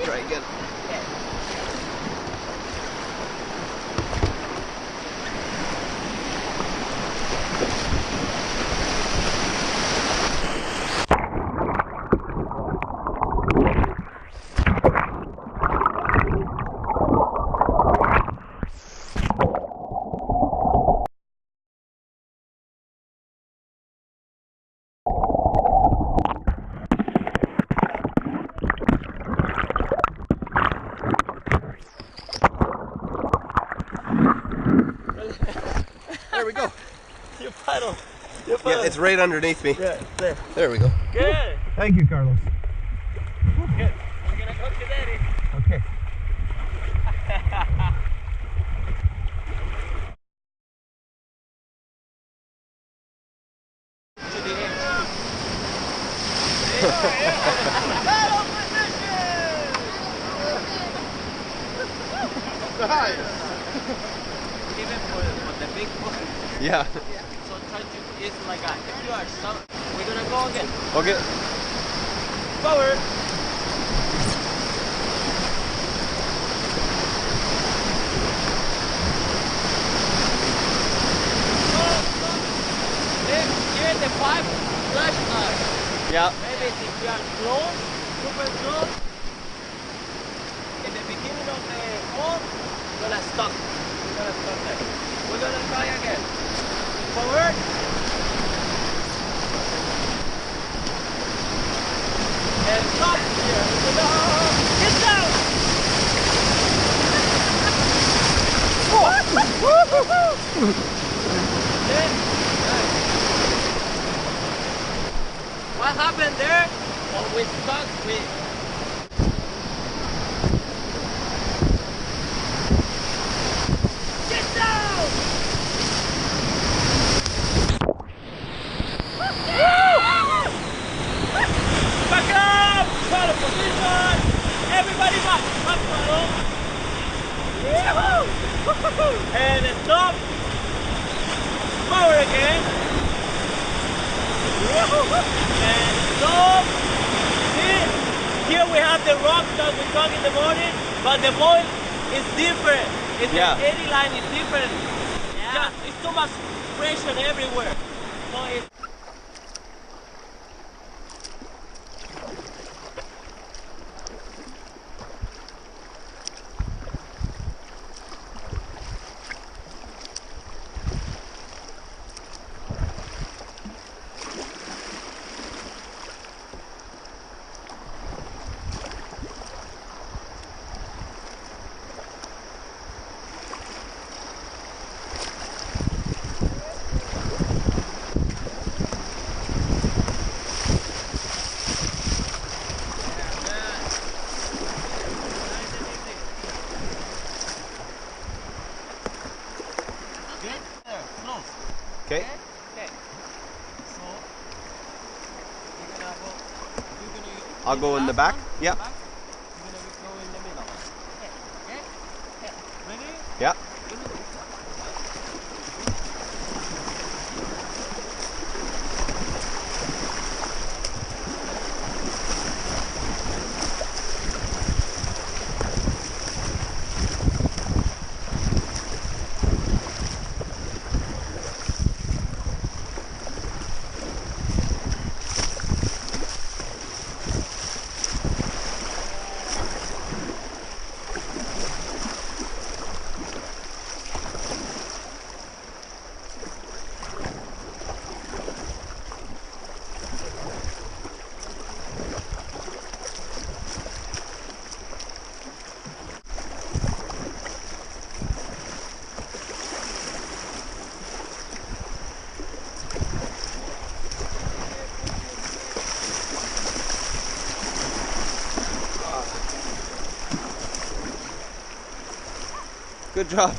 Try again. There we go. You paddle. Yeah, it's right underneath me. Yeah, there. There we go. Good. Thank you, Carlos. Good. We're gonna go to Daddy. Okay. To the end. Paddle position! Even for the big boat. Yeah. So try to, it's like a, if you are so, we're gonna go again. Okay. Forward. Here the 5 flashlight. Yeah. Maybe if you are close, super close, in the beginning of the hole, we're gonna stop. We're gonna stop there. We're gonna try again. Forward. And stop here. We go. Get down. Then, nice. What happened there? Well, we stuck with. Get down! Back up! Paddle position! Everybody back! Back paddle! Yahoo! And stop! Forward again! And stop! See? Here we have the rocks that we dug in the morning, but the boil is different. It's Yeah. The eddy line is different. Yeah. It's too much pressure everywhere. So it's Okay. okay. So you're gonna go. I'll go in the back. Yeah. You're gonna go in the middle. Okay. Okay. Okay. Ready? Yeah. Good job.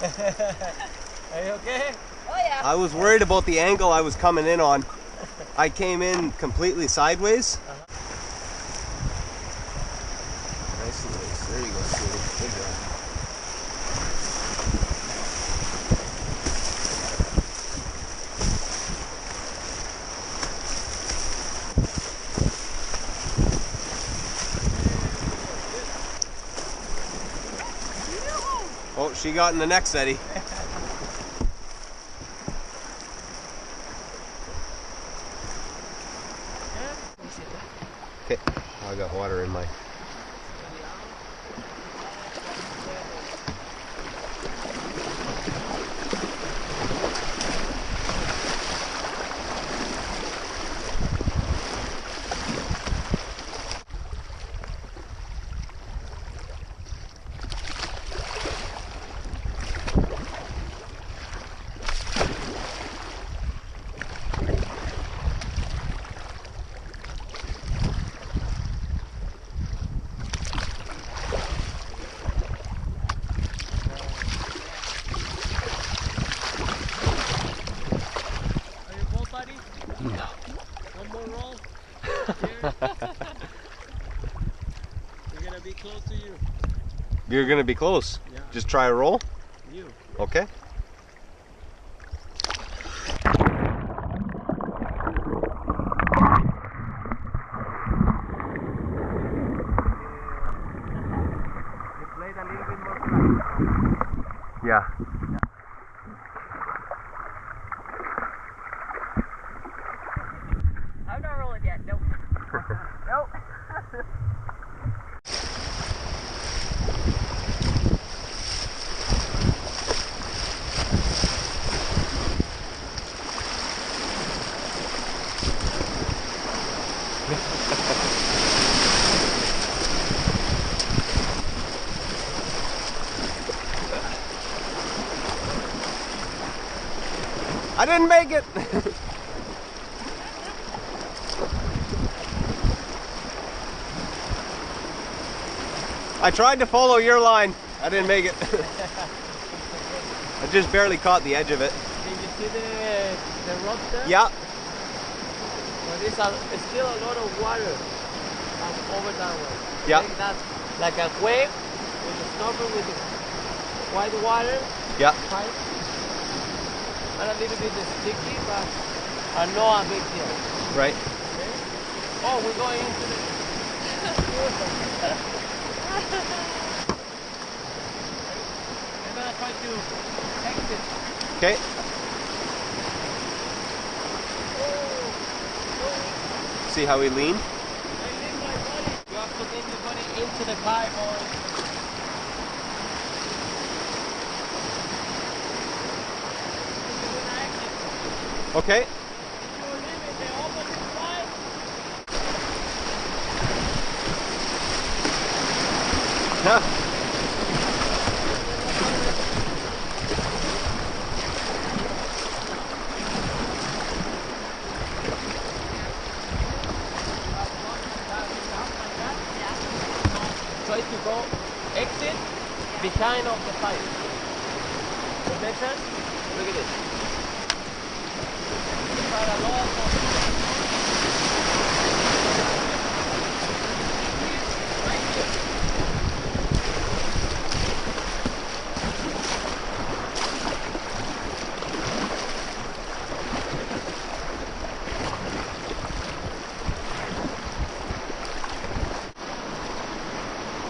Are you okay? Oh yeah. I was worried about the angle I was coming in on. I came in completely sideways. Nice and loose. There you go, Sue. Good job. she got in the next eddy. Okay, I got water in my... No. One more roll. We're gonna be close to you. You're gonna be close. Yeah. Just try a roll. You. Okay. You played a little bit more flat. Yeah. I'm not rolling yet. Nope. Nope. I didn't make it. I tried to follow your line. I didn't make it. I just barely caught the edge of it. Did you see the rock there? Yeah. Well, there's still a lot of water over that way. Yeah. I think that's like a wave with the stopper with the white water Yeah. pipe. And a little bit sticky, but not a big deal. Right. Okay? Oh, we're going into the... I'm gonna try to exit. Okay. See how we lean? I leave my body. You have to lean your body into the pipe or... Okay. Yeah. Try to go exit behind of the pipe. Does that make sense? Look at this. Para loco.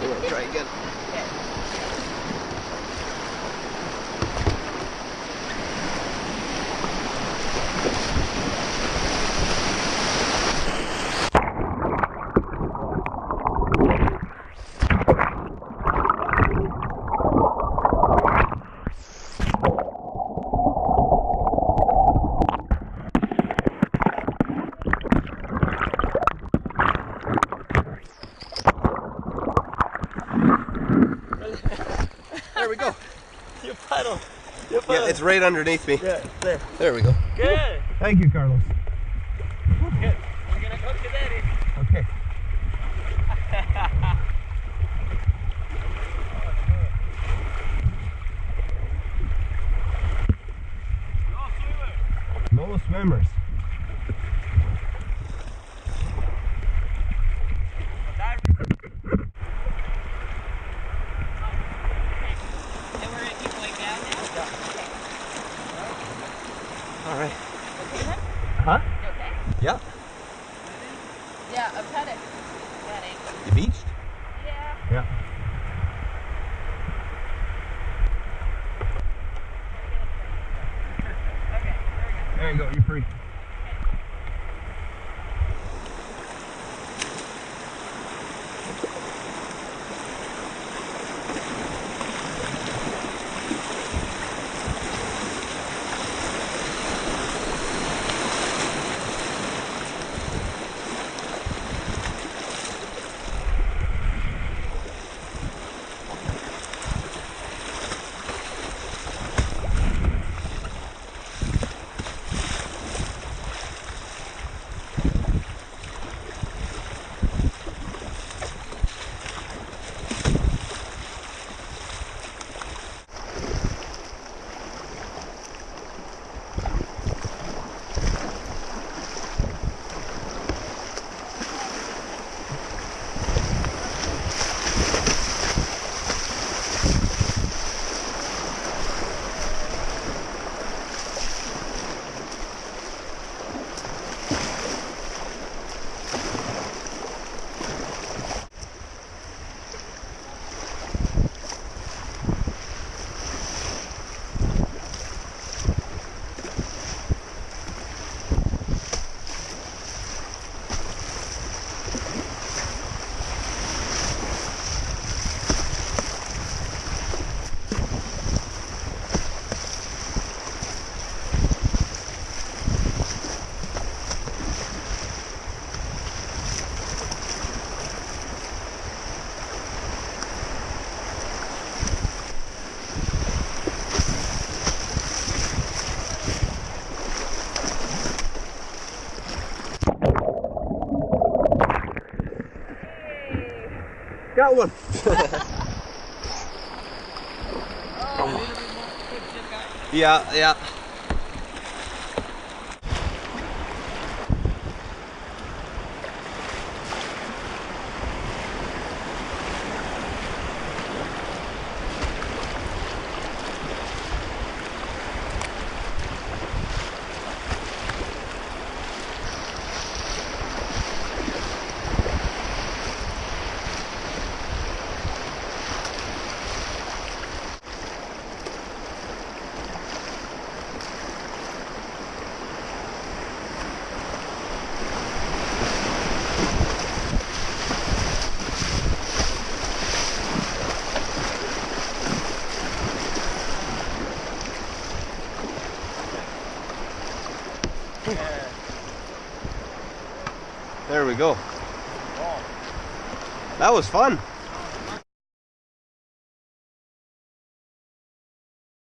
You want to try again? There we go. You paddle. You paddle. Yeah, it's right underneath me. Yeah, there. There we go. Good. Thank you, Carlos. Good. We're gonna go to Daddy. Okay. No swimmers. And we're gonna keep going down now? All right. Okay then? Huh? You okay? Yeah. Yeah, I'm kind of getting. You beached? Yeah. Yeah. Got one. Oh, a little bit more. Good shit, guys. Yeah. There we go. That was fun.